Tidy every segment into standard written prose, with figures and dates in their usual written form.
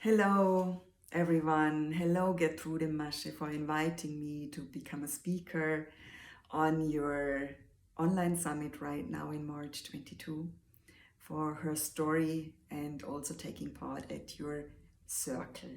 Hello, everyone. Hello, Gertrude Masche, for inviting me to become a speaker on your online summit right now in March 22 for Herstory and also taking part at your circle.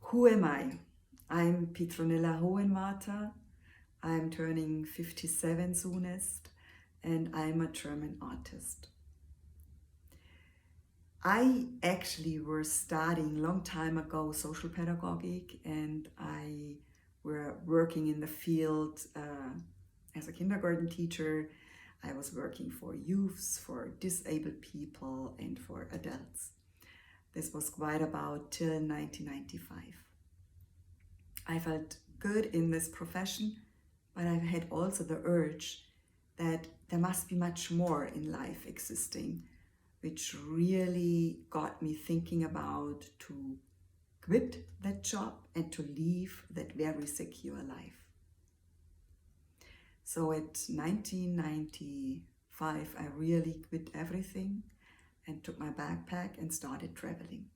Who am I? I'm Petronilla Hohenwarter. I'm turning 57 soonest, and I'm a German artist. I actually was studying long time ago social pedagogic, and I were working in the field as a kindergarten teacher. I was working for youths, for disabled people, and for adults. This was quite about till 1995. I felt good in this profession, but I had also the urge that there must be much more in life existing, which really got me thinking about to quit that job and to leave that very secure life. So at 1995, I really quit everything and took my backpack and started traveling.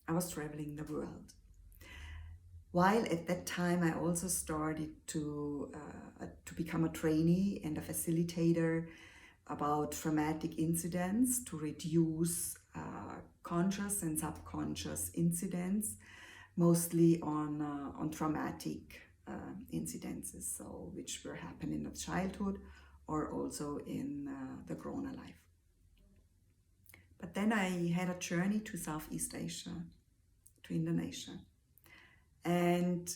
I was traveling the world. While at that time, I also started to become a trainee and a facilitator about traumatic incidents to reduce conscious and subconscious incidents, mostly on traumatic incidences, so which were happening in childhood or also in the grown life. But then I had a journey to Southeast Asia, to Indonesia, and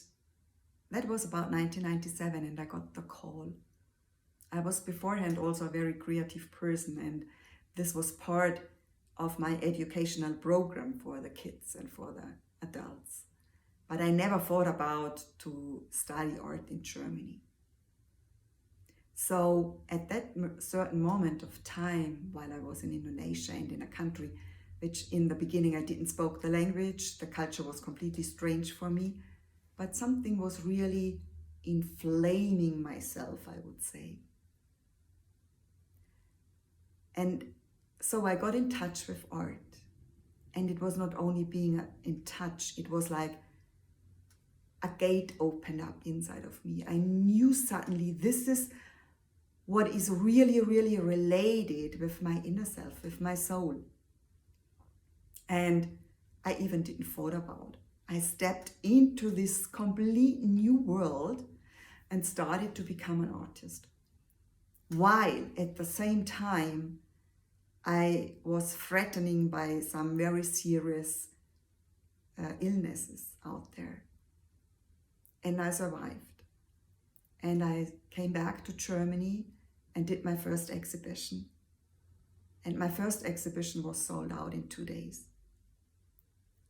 that was about 1997, and I got the call. I was beforehand also a very creative person, and this was part of my educational program for the kids and for the adults. But I never thought about to study art in Germany. So at that certain moment of time, while I was in Indonesia and in a country which in the beginning I didn't spoke the language, the culture was completely strange for me, but something was really inflaming myself, I would say. And so I got in touch with art, and it was not only being in touch, it was like a gate opened up inside of me. I knew suddenly this is what is really, really related with my inner self, with my soul. And I even didn't thought about. I stepped into this complete new world and started to become an artist. While at the same time, I was threatened by some very serious illnesses out there. And I survived. And I came back to Germany and did my first exhibition. And my first exhibition was sold out in 2 days.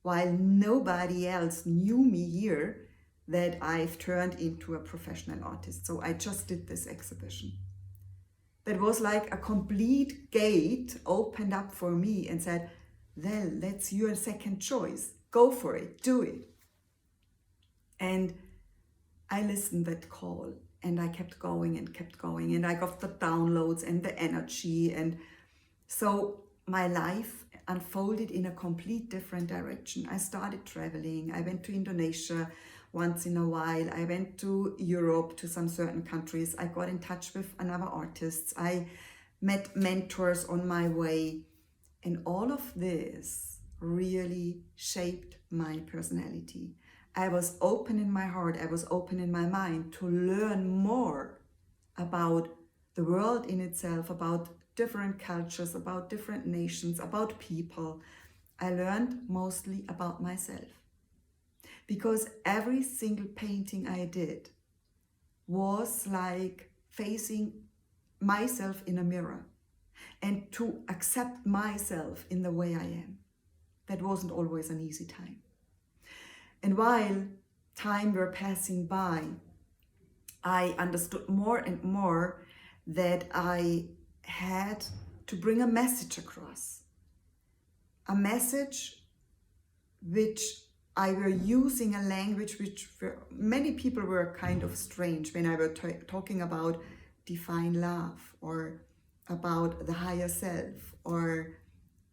While nobody else knew me here that I've turned into a professional artist. So I just did this exhibition. That was like a complete gate opened up for me and said, well, that's your second choice. Go for it, do it. And I listened that call, and I kept going, and I got the downloads and the energy. And so my life unfolded in a complete different direction. I started traveling. I went to Indonesia once in a while. I went to Europe, to some certain countries. I got in touch with another artists. I met mentors on my way. And all of this really shaped my personality. I was open in my heart. I was open in my mind to learn more about the world in itself, about different cultures, about different nations, about people. I learned mostly about myself. Because every single painting I did was like facing myself in a mirror and to accept myself in the way I am. That wasn't always an easy time. And while time were passing by, I understood more and more that I had to bring a message across. A message which I were using a language which many people were kind of strange when I were talking about divine love or about the higher self or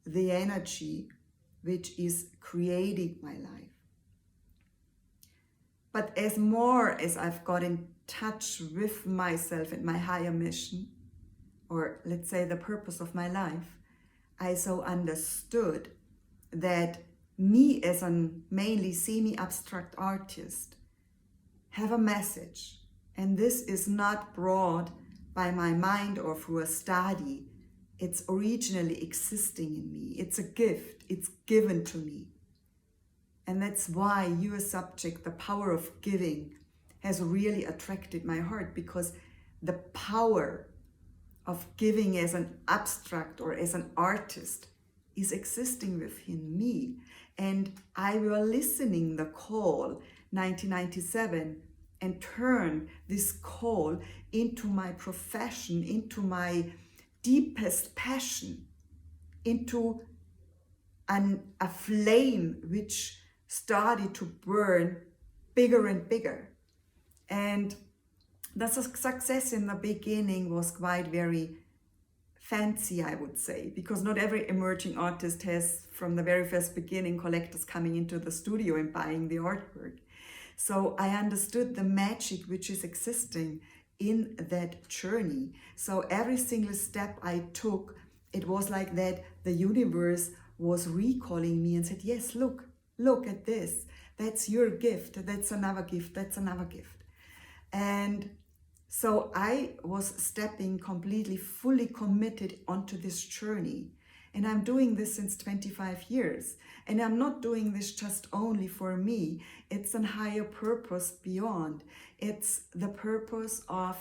the energy which is creating my life. But as more as I've got in touch with myself and my higher mission, or let's say the purpose of my life, I so understood that me as a mainly semi-abstract artist have a message, and this is not brought by my mind or through a study. It's originally existing in me. It's a gift. It's given to me. And that's why your subject, the power of giving, has really attracted my heart, because the power of giving as an abstract or as an artist is existing within me. And I were listening the call 1997 and turn this call into my profession, into my deepest passion, into a flame which started to burn bigger and bigger. And the success in the beginning was quite very fancy, I would say, because not every emerging artist has, from the very first beginning, collectors coming into the studio and buying the artwork. So I understood the magic which is existing in that journey. So every single step I took, it was like that the universe was recalling me and said, yes, look at this. That's your gift. That's another gift. That's another gift. And so I was stepping completely, fully committed onto this journey. And I'm doing this since 25 years. And I'm not doing this just only for me. It's a higher purpose beyond. It's the purpose of,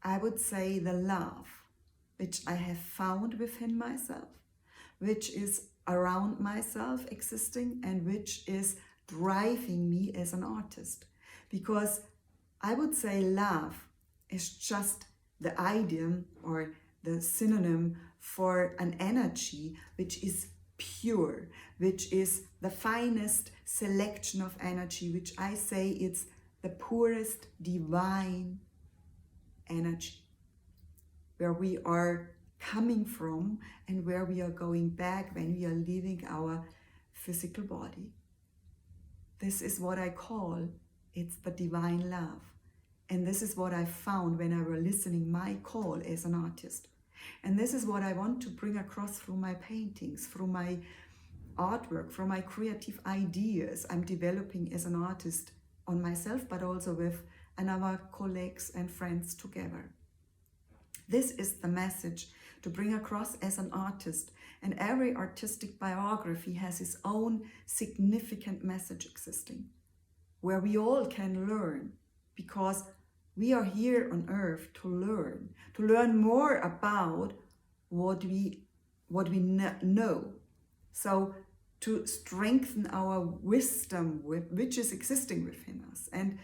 I would say, the love, which I have found within myself, which is around myself existing, and which is driving me as an artist. Because I would say love is just the idiom or the synonym for an energy which is pure, which is the finest selection of energy, which I say it's the purest divine energy, where we are coming from and where we are going back when we are leaving our physical body. This is what I call, it's the divine love. And this is what I found when I were listening my call as an artist. And this is what I want to bring across through my paintings, through my artwork, through my creative ideas I'm developing as an artist on myself, but also with another colleagues and friends together. This is the message to bring across as an artist. And every artistic biography has its own significant message existing, where we all can learn, because we are here on earth to learn more about what we know. So to strengthen our wisdom, which is existing within us, and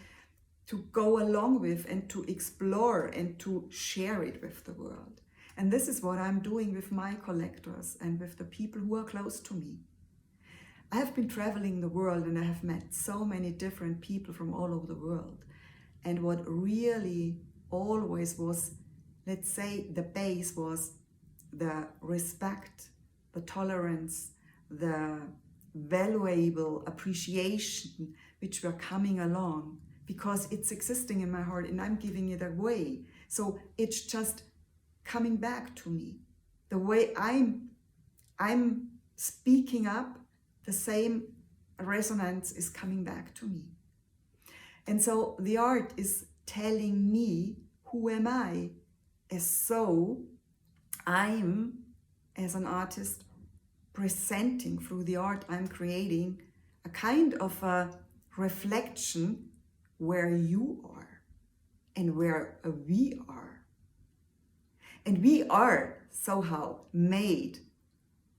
to go along with and to explore and to share it with the world. And this is what I'm doing with my collectors and with the people who are close to me. I have been traveling the world and I have met so many different people from all over the world. And what really always was, let's say, the base was the respect, the tolerance, the valuable appreciation which were coming along, because it's existing in my heart and I'm giving it away. So it's just coming back to me. The way I'm speaking up, the same resonance is coming back to me. And so the art is telling me, who am I? As so I'm, as an artist, presenting through the art I'm creating a kind of a reflection where you are and where we are. And we are somehow made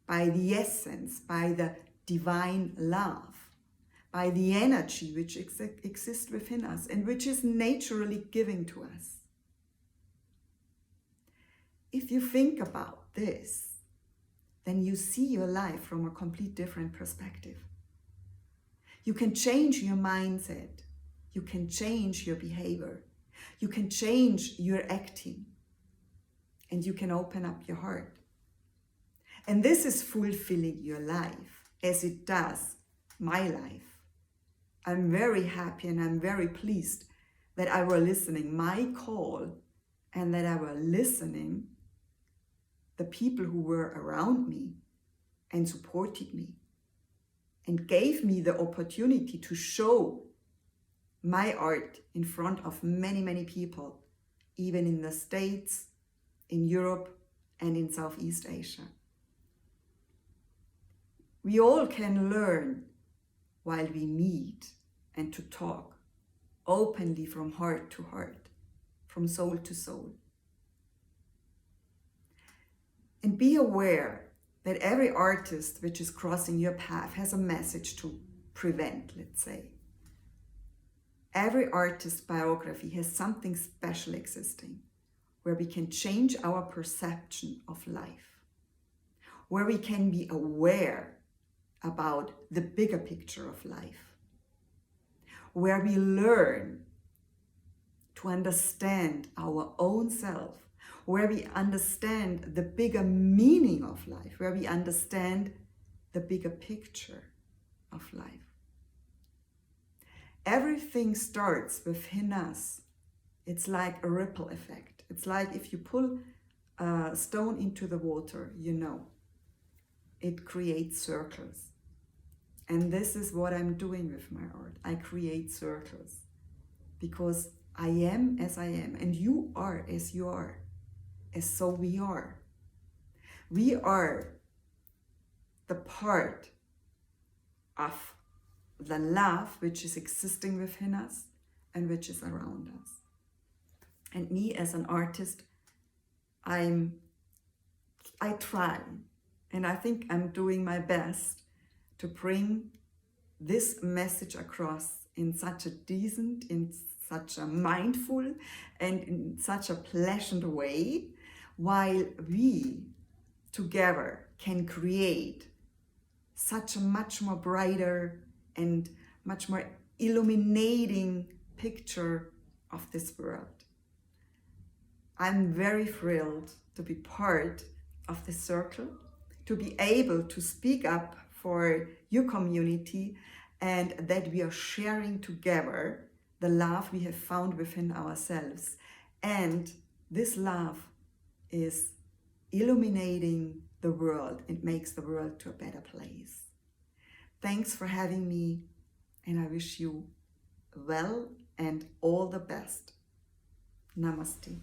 by the essence, by the divine love, by the energy which exists within us and which is naturally giving to us. If you think about this, then you see your life from a complete different perspective. You can change your mindset. You can change your behavior. You can change your acting. And you can open up your heart. And this is fulfilling your life as it does my life. I'm very happy and I'm very pleased that I were listening my call and that I were listening the people who were around me and supported me and gave me the opportunity to show my art in front of many, many people, even in the States, in Europe, and in Southeast Asia. We all can learn while we meet and to talk openly from heart to heart, from soul to soul. And be aware that every artist which is crossing your path has a message to prevent, let's say. Every artist's biography has something special existing, where we can change our perception of life, where we can be aware about the bigger picture of life, where we learn to understand our own self, where we understand the bigger meaning of life, where we understand the bigger picture of life. Everything starts within us. It's like a ripple effect. It's like if you pull a stone into the water, it creates circles. And this is what I'm doing with my art. I create circles because I am as I am and you are as you are, as so we are. We are the part of the love which is existing within us and which is around us. And me as an artist, I try, and I think I'm doing my best to bring this message across in such a decent, in such a mindful, and in such a pleasant way, while we together can create such a much more brighter and much more illuminating picture of this world. I'm very thrilled to be part of this circle, to be able to speak up for your community, and that we are sharing together the love we have found within ourselves. And this love is illuminating the world and makes the world to a better place. Thanks for having me, and I wish you well and all the best. Namaste.